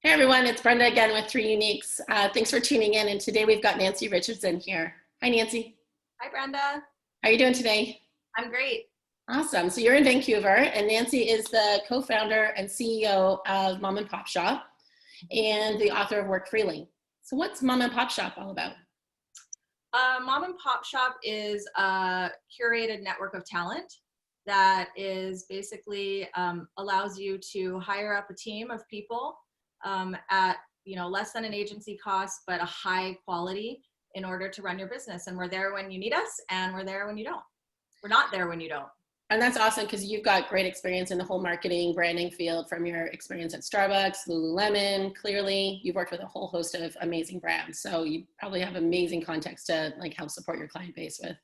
Hey everyone, it's Brenda again with Three Uniques. Thanks for tuning in, and today we've got Nancy Richardson here. Hi Nancy, Hi, Brenda. how are you doing today? I'm great. Awesome, so you're in Vancouver, and Nancy is the co-founder and CEO of Mom and Pop Shop and the author of Work Freely. So what's Mom and Pop Shop all about? Mom and Pop Shop is a curated network of talent that is basically allows you to hire up a team of people at less than an agency cost, but a high quality in order to run your business. And we're there when you need us, and we're there when you don't. We're not there when you don't. And that's awesome because you've got great experience in the whole marketing, branding field from your experience at Starbucks, Lululemon, clearly. You've worked with a whole host of amazing brands. So you probably have amazing context to help support your client base with.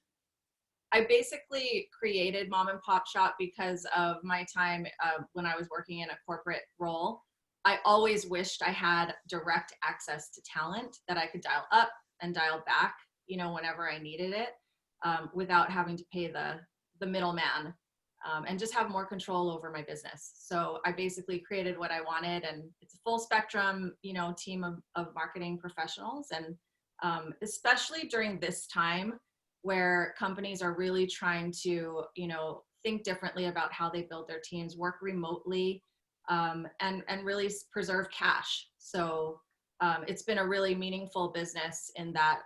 I basically created Mom and Pop Shop because of my time when I was working in a corporate role. I always wished I had direct access to talent that I could dial up and dial back, whenever I needed it, without having to pay the middleman, and just have more control over my business. So I basically created what I wanted, and it's a full spectrum, team of marketing professionals. And especially during this time where companies are really trying to, think differently about how they build their teams, work remotely, and really preserve cash. So it's been a really meaningful business in that,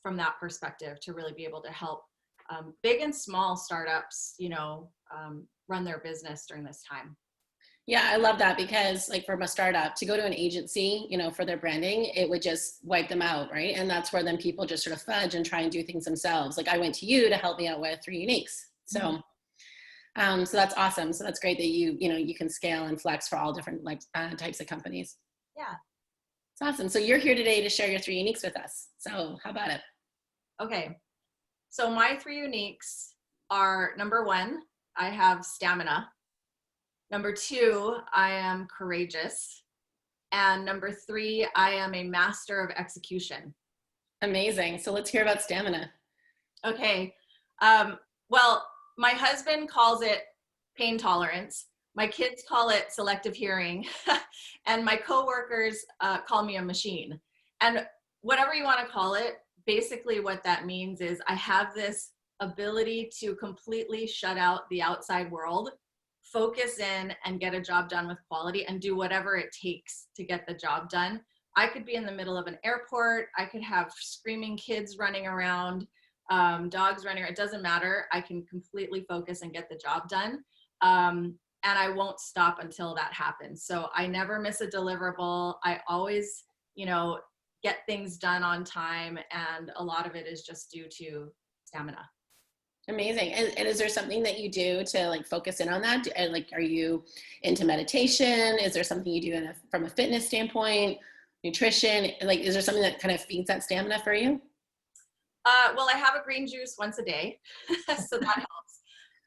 from that perspective, to really be able to help big and small startups, run their business during this time. Yeah, I love that because from a startup to go to an agency, for their branding, it would just wipe them out, right? And that's where then people just sort of fudge and try and do things themselves. Like I went to you to help me out with Three Uniques. So, so that's awesome. So that's great that you can scale and flex for all different types of companies. Yeah. It's awesome. So you're here today to share your Three Uniques with us. So how about it? Okay. So my Three Uniques are: number one, I have stamina. Number two, I am courageous. And number three, I am a master of execution. Amazing. So let's hear about stamina. Okay. Well, my husband calls it pain tolerance. My kids call it selective hearing. And my coworkers call me a machine. And whatever you want to call it, basically what that means is I have this ability to completely shut out the outside world, focus in and get a job done with quality, and do whatever it takes to get the job done. I could be in the middle of an airport. I could have screaming kids running around, dogs running around. It doesn't matter. I can completely focus and get the job done. And I won't stop until that happens. So I never miss a deliverable. I always, get things done on time. And a lot of it is just due to stamina. Amazing. And is there something that you do to focus in on that? And are you into meditation? Is there something you do from a fitness standpoint, nutrition? Is there something that kind of feeds that stamina for you? Well, I have a green juice once a day, so that helps.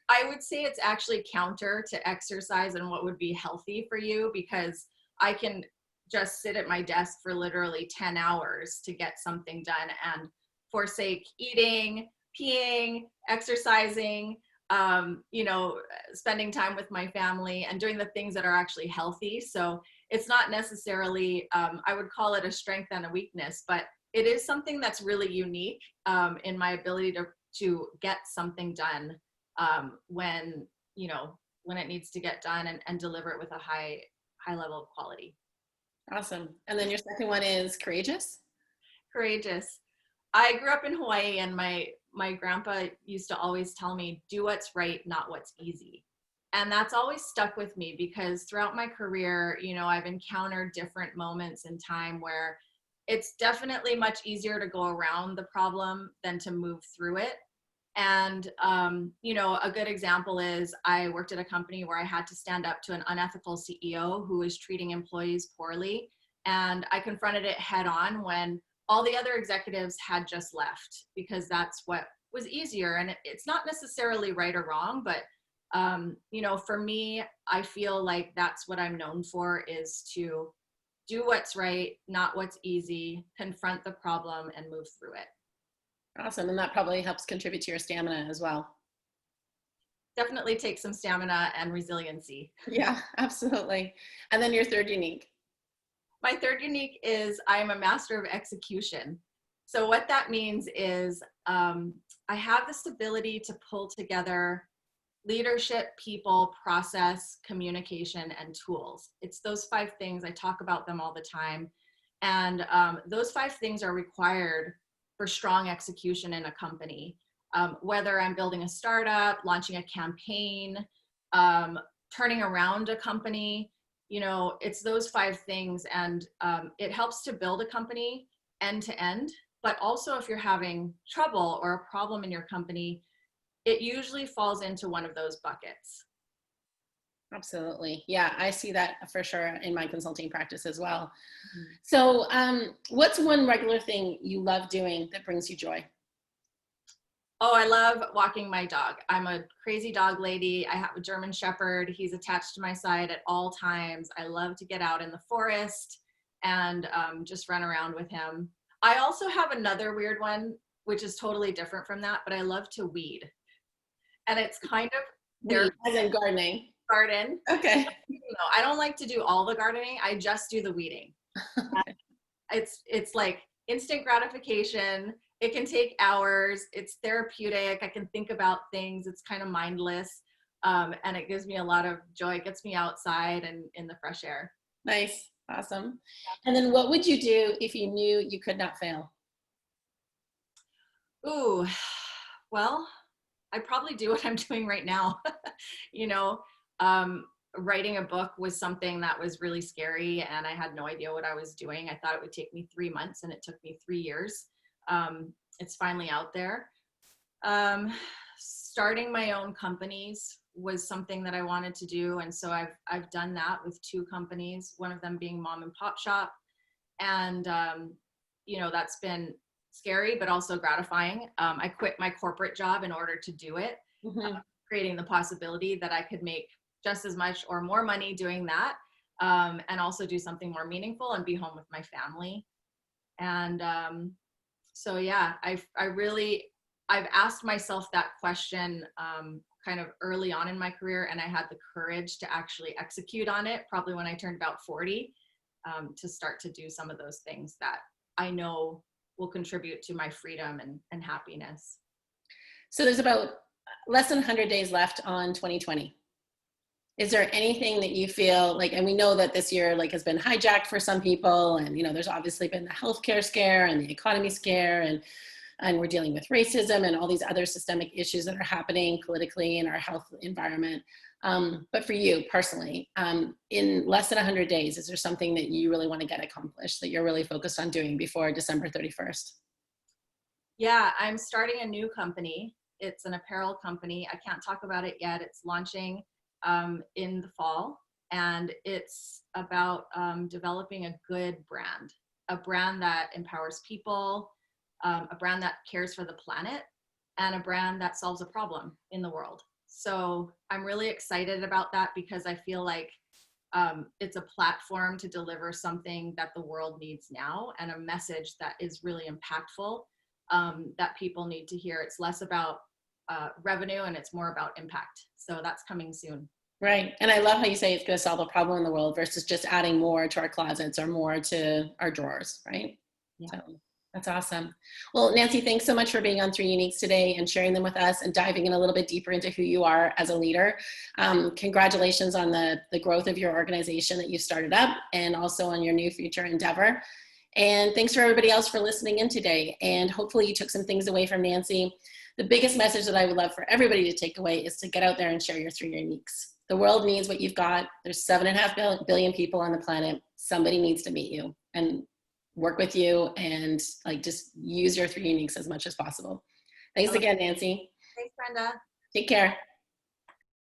I would say it's actually counter to exercise and what would be healthy for you, because I can just sit at my desk for literally 10 hours to get something done and forsake eating, peeing, exercising, spending time with my family and doing the things that are actually healthy. So it's not necessarily, I would call it a strength and a weakness, but it is something that's really unique in my ability to get something done when it needs to get done, and deliver it with a high level of quality. Awesome. And then your second one is courageous? Courageous. I grew up in Hawaii, and my grandpa used to always tell me, do what's right, not what's easy. And that's always stuck with me, because throughout my career, I've encountered different moments in time where it's definitely much easier to go around the problem than to move through it. And, a good example is I worked at a company where I had to stand up to an unethical CEO who was treating employees poorly. And I confronted it head on when all the other executives had just left, because that's what was easier. And it's not necessarily right or wrong, but, for me, I feel like that's what I'm known for, is to do what's right, not what's easy, confront the problem and move through it. Awesome. And that probably helps contribute to your stamina as well. Definitely takes some stamina and resiliency. Yeah, absolutely. And then your third unique. My third unique is I'm a master of execution. So what that means is I have this ability to pull together leadership, people, process, communication, and tools. It's those 5 things. I talk about them all the time. And those 5 things are required for strong execution in a company. Whether I'm building a startup, launching a campaign, turning around a company, you know, it's those 5 things. And it helps to build a company end to end. But also if you're having trouble or a problem in your company, it usually falls into one of those buckets. Absolutely. Yeah, I see that for sure in my consulting practice as well. So what's one regular thing you love doing that brings you joy? Oh, I love walking my dog. I'm a crazy dog lady. I have a German Shepherd. He's attached to my side at all times. I love to get out in the forest and just run around with him. I also have another weird one, which is totally different from that, but I love to weed. And it's kind of Weed, as in gardening. garden. Okay. You know, I don't like to do all the gardening. I just do the weeding. Okay. It's like instant gratification. It can take hours. It's therapeutic. I can think about things. It's kind of mindless. And it gives me a lot of joy. It gets me outside and in the fresh air. Nice. Awesome. And then what would you do if you knew you could not fail? Ooh, well, I probably do what I'm doing right now. You know, writing a book was something that was really scary and I had no idea what I was doing. I thought it would take me 3 months and it took me 3 years. It's finally out there. Starting my own companies was something that I wanted to do. And so I've done that with 2 companies, one of them being Mom and Pop Shop. And, you know, that's been scary, but also gratifying. I quit my corporate job in order to do it, creating the possibility that I could make just as much or more money doing that, and also do something more meaningful and be home with my family. And so, yeah, I've asked myself that question kind of early on in my career, and I had the courage to actually execute on it probably when I turned about 40, to start to do some of those things that I know will contribute to my freedom and happiness. So there's about less than 100 days left on 2020. Is there anything that you feel like, and we know that this year like has been hijacked for some people, and you know there's obviously been the healthcare scare and the economy scare, and we're dealing with racism and all these other systemic issues that are happening politically in our health environment. But for you personally, in less than 100 days, is there something that you really want to get accomplished that you're really focused on doing before December 31st? Yeah, I'm starting a new company. It's an apparel company. I can't talk about it yet. It's launching in the fall, and it's about developing a good brand, a brand that empowers people, a brand that cares for the planet, and a brand that solves a problem in the world. So I'm really excited about that because I feel like it's a platform to deliver something that the world needs now and a message that is really impactful, that people need to hear. It's less about revenue and it's more about impact. So that's coming soon. Right. And I love how you say it's going to solve a problem in the world versus just adding more to our closets or more to our drawers, right? Yeah. So that's awesome. Well, Nancy, thanks so much for being on 3 Uniques today and sharing them with us and diving in a little bit deeper into who you are as a leader. Congratulations on the growth of your organization that you started up and also on your new future endeavor. And thanks for everybody else for listening in today. And hopefully you took some things away from Nancy. The biggest message that I would love for everybody to take away is to get out there and share your 3 Uniques. The world needs what you've got. There's 7.5 billion people on the planet. Somebody needs to meet you and work with you and like just use your 3 Uniques as much as possible. Thanks again, Nancy. Thanks, Brenda. Take care.